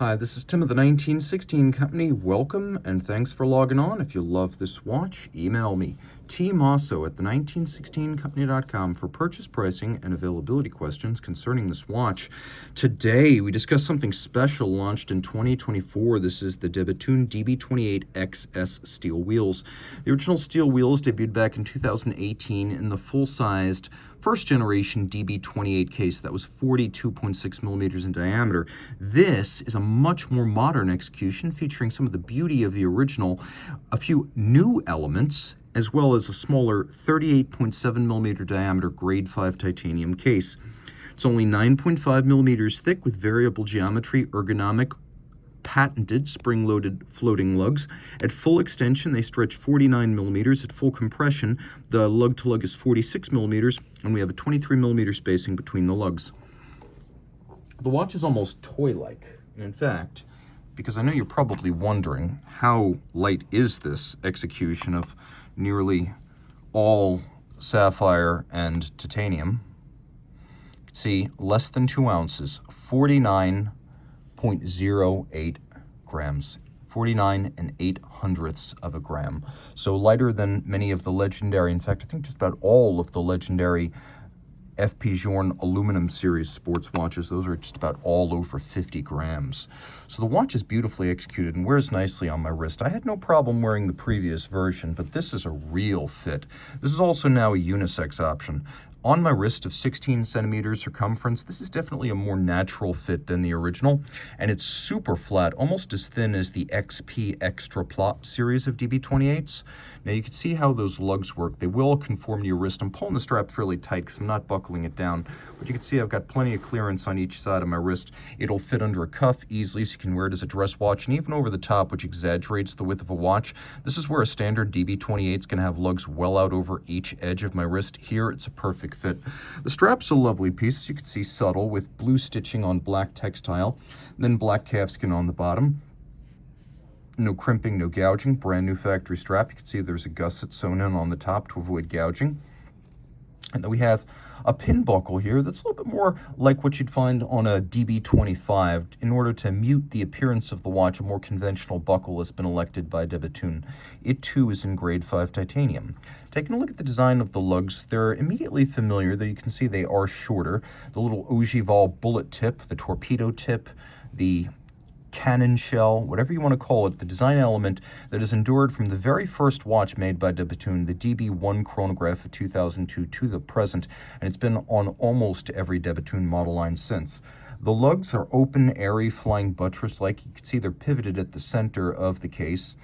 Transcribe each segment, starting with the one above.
Hi, this is Tim of the 1916 Company. Welcome and thanks for logging on. If you love this watch, email me, Team Mosso at the1916company.com for purchase pricing and availability questions concerning this watch. Today, we discuss something special launched in 2024. This is the Bethune DB28XSSW steel wheels. The original steel wheels debuted back in 2018 in the full-sized first generation DB28 case that was 42.6 millimeters in diameter. This is a much more modern execution featuring some of the beauty of the original, a few new elements, as well as a smaller 38.7 millimeter diameter grade 5 titanium case. It's only 9.5 millimeters thick with variable geometry, ergonomic, patented spring-loaded floating lugs. At full extension, they stretch 49 millimeters. At full compression, the lug-to-lug is 46 millimeters, and we have a 23 millimeter spacing between the lugs. The watch is almost toy-like. And in fact, because I know you're probably wondering, how light is this execution of nearly all sapphire and titanium? You can see less than 2 ounces, 49.08 grams, 49 8/100ths of a gram. So lighter than many of the legendary, in fact, I think just about all of the legendary FP Journe aluminum series sports watches. Those are just about all over 50 grams. So the watch is beautifully executed and wears nicely on my wrist. I had no problem wearing the previous version, but this is a real fit. This is also now a unisex option. On my wrist of 16 centimeters circumference, this is definitely a more natural fit than the original, and it's super flat, almost as thin as the XP Extra Plot series of DB28s. Now you can see how those lugs work. They will conform to your wrist. I'm pulling the strap fairly tight because I'm not buckling it down, but you can see I've got plenty of clearance on each side of my wrist. It'll fit under a cuff easily, so you can wear it as a dress watch and even over the top, which exaggerates the width of a watch. This is where a standard DB28 is going to have lugs well out over each edge of my wrist. Here, it's a perfect fit. The strap's a lovely piece, as you can see, subtle, with blue stitching on black textile, then black calfskin on the bottom. No crimping, no gouging, brand new factory strap. You can see there's a gusset sewn in on the top to avoid gouging. And then we have a pin buckle here that's a little bit more like what you'd find on a DB25. In order to mute the appearance of the watch, a more conventional buckle has been elected by Bethune. It too is in grade 5 titanium. Taking a look at the design of the lugs, they're immediately familiar, though you can see they are shorter. The little ogival bullet tip, the torpedo tip, the cannon shell, whatever you want to call it, the design element that has endured from the very first watch made by Bethune, the DB1 chronograph of 2002 to the present, and it's been on almost every Bethune model line since. The lugs are open, airy, flying buttress-like. You can see they're pivoted at the center of the case,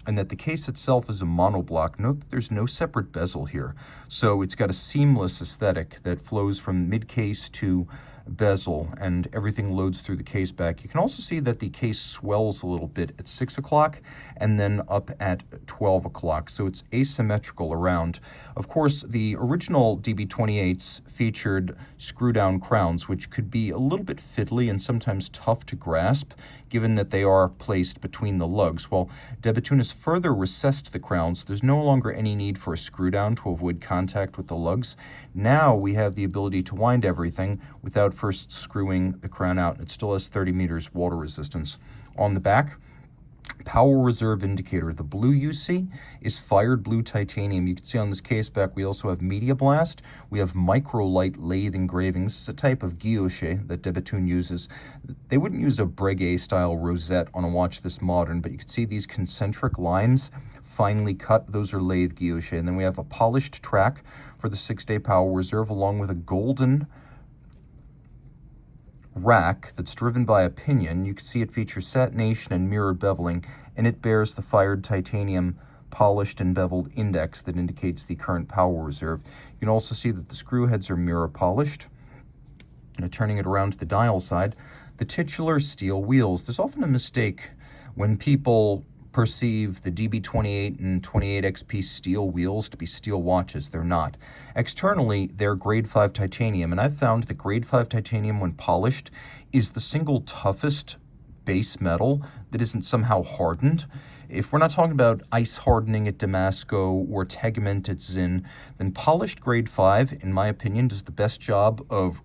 and that the case itself is a monoblock. Note that there's no separate bezel here, so it's got a seamless aesthetic that flows from mid-case to bezel, and everything loads through the case back. You can also see that the case swells a little bit at 6 o'clock and then up at 12 o'clock, so it's asymmetrical around. Of course, the original DB28s featured screw-down crowns, which could be a little bit fiddly and sometimes tough to grasp, given that they are placed between the lugs. Well, Bethune has further recessed the crowns, so there's no longer any need for a screw-down to avoid contact with the lugs. Now we have the ability to wind everything without first screwing the crown out. It still has 30 meters water resistance. On the back, power reserve indicator. The blue you see is fired blue titanium. You can see on this case back we also have media blast. We have microlight lathe engravings. This is a type of guilloche that Bethune uses. They wouldn't use a Breguet style rosette on a watch this modern, but you can see these concentric lines finely cut. Those are lathe guilloche. And then we have a polished track for the 6-day power reserve, along with a golden rack that's driven by a pinion. You can see it features satination and mirrored beveling, and it bears the fired titanium polished and beveled index that indicates the current power reserve. You can also see that the screw heads are mirror polished. Now, turning it around to the dial side, the titular steel wheels. There's often a mistake when people perceive the DB28 and 28XP steel wheels to be steel watches. They're not. Externally, they're grade 5 titanium, and I've found that grade 5 titanium, when polished, is the single toughest base metal that isn't somehow hardened. If we're not talking about ice hardening at Damasco or tegament at Zinn, then polished grade 5, in my opinion, does the best job of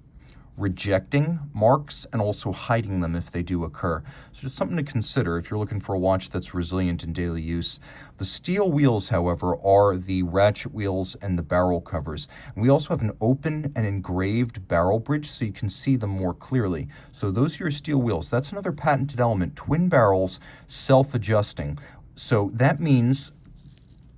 rejecting marks and also hiding them if they do occur. So just something to consider if you're looking for a watch that's resilient in daily use. The steel wheels, however, are the ratchet wheels and the barrel covers. And we also have an open and engraved barrel bridge so you can see them more clearly. So those are your steel wheels. That's another patented element. Twin barrels, self-adjusting. So that means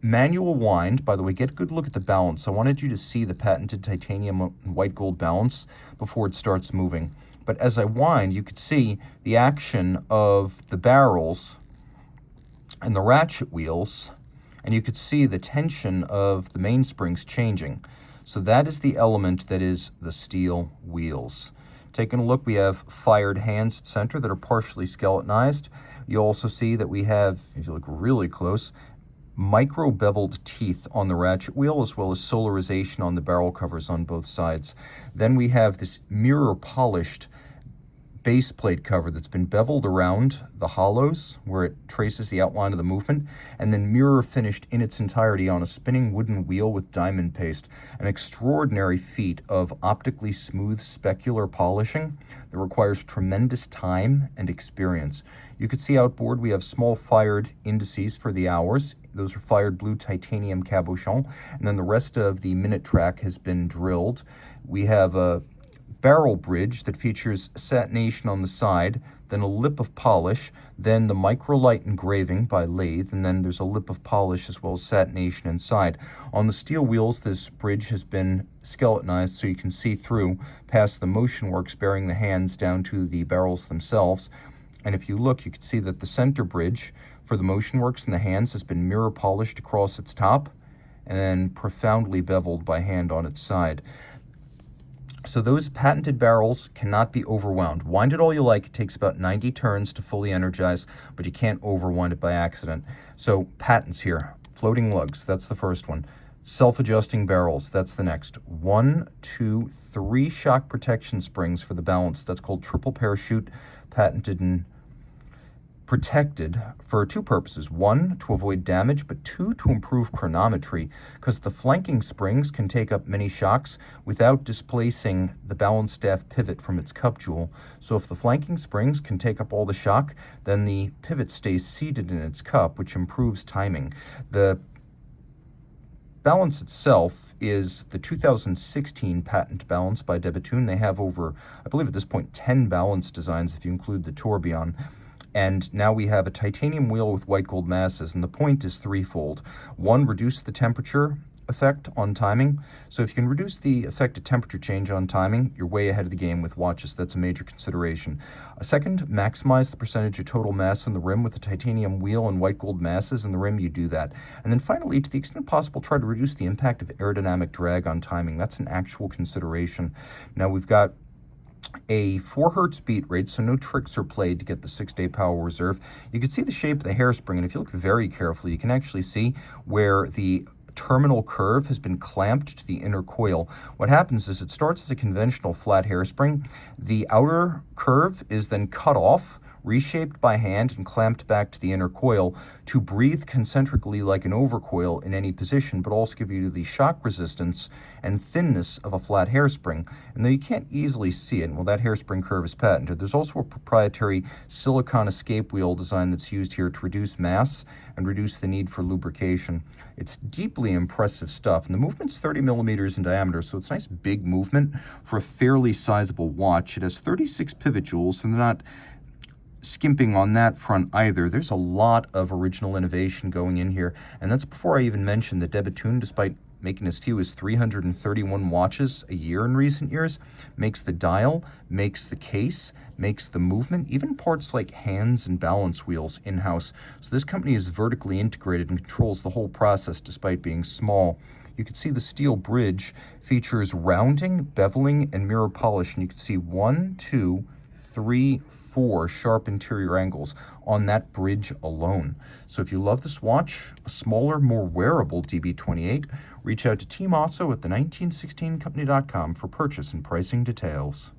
manual wind. By the way, get a good look at the balance. I wanted you to see the patented titanium and white gold balance before it starts moving. But as I wind, you could see the action of the barrels and the ratchet wheels, and you could see the tension of the mainsprings changing. So that is the element that is the steel wheels. Taking a look, we have fired hands at center that are partially skeletonized. You also see that we have, if you look really close, micro-beveled teeth on the ratchet wheel, as well as solarization on the barrel covers on both sides. Then we have this mirror-polished base plate cover that's been beveled around the hollows where it traces the outline of the movement, and then mirror finished in its entirety on a spinning wooden wheel with diamond paste. An extraordinary feat of optically smooth specular polishing that requires tremendous time and experience. You can see outboard we have small fired indices for the hours. Those are fired blue titanium cabochon, and then the rest of the minute track has been drilled. We have a barrel bridge that features satination on the side, then a lip of polish, then the microlight engraving by lathe, and then there's a lip of polish as well as satination inside. On the steel wheels, this bridge has been skeletonized so you can see through past the motion works bearing the hands down to the barrels themselves. And if you look, you can see that the center bridge for the motion works and the hands has been mirror polished across its top and then profoundly beveled by hand on its side. So those patented barrels cannot be overwound. Wind it all you like. It takes about 90 turns to fully energize, but you can't overwind it by accident. So patents here. Floating lugs, that's the first one. Self-adjusting barrels, that's the next. 1, 2, 3 shock protection springs for the balance. That's called triple parachute, patented and protected for two purposes. 1, to avoid damage, but 2, to improve chronometry, because the flanking springs can take up many shocks without displacing the balance staff pivot from its cup jewel. So if the flanking springs can take up all the shock, then the pivot stays seated in its cup, which improves timing. The balance itself is the 2016 patent balance by Bethune. They have over, I believe at this point, 10 balance designs if you include the tourbillon. And now we have a titanium wheel with white gold masses, and the point is threefold. 1, reduce the temperature effect on timing. So if you can reduce the effect of temperature change on timing, you're way ahead of the game with watches. That's a major consideration. A second, maximize the percentage of total mass in the rim with the titanium wheel and white gold masses in the rim, you do that. And then finally, to the extent possible, try to reduce the impact of aerodynamic drag on timing. That's an actual consideration. Now we've got a 4 hertz beat rate, so no tricks are played to get the 6-day power reserve. You can see the shape of the hairspring, and if you look very carefully, you can actually see where the terminal curve has been clamped to the inner coil. What happens is it starts as a conventional flat hairspring. The outer curve is then cut off, reshaped by hand and clamped back to the inner coil to breathe concentrically like an overcoil in any position, but also give you the shock resistance and thinness of a flat hairspring. And though you can't easily see it, well, that hairspring curve is patented, there's also a proprietary silicone escape wheel design that's used here to reduce mass and reduce the need for lubrication. It's deeply impressive stuff, and the movement's 30 millimeters in diameter, so it's a nice big movement for a fairly sizable watch. It has 36 pivot jewels, and they're not skimping on that front either. There's a lot of original innovation going in here, and that's before I even mention that Bethune, despite making as few as 331 watches a year in recent years, makes the dial, makes the case, makes the movement, even parts like hands and balance wheels in-house. So this company is vertically integrated and controls the whole process despite being small. You can see the steel bridge features rounding, beveling, and mirror polish, and you can see 1, 2, 3, 4 sharp interior angles on that bridge alone. So if you love this watch, a smaller, more wearable DB28, reach out to Team Mosso at the 1916company.com for purchase and pricing details.